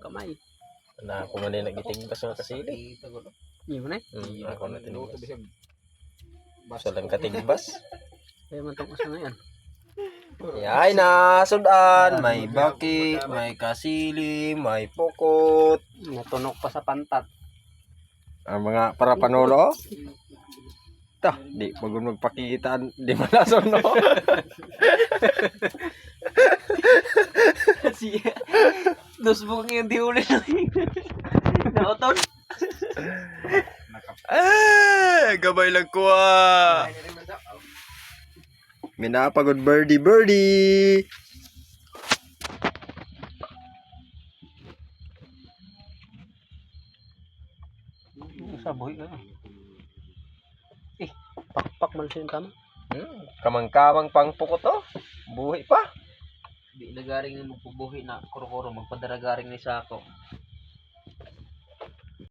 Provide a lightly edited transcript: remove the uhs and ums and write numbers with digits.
kamay. Na ako man din nagitingbas ng kasili. Hindi mo na Ako na tinibas. Basta lang katigbas. Kaya man itong asa na yan. Ay na, sudan. May baki, may kasili, may pukot. Natunok pa sa pantat. Ang mga para panolo. Tah, di pag magpakita, di malason no. Si dos bukang yung diuli na naoton. Gabay lang ko ah. Minapagod birdie. Saboy ka. Pakpak malsin tama. Kamang-kamang pang pukot oh. Buhi pa. Di nagaring na magpubuhi na kuro-kuro magpadaragaring ni sako.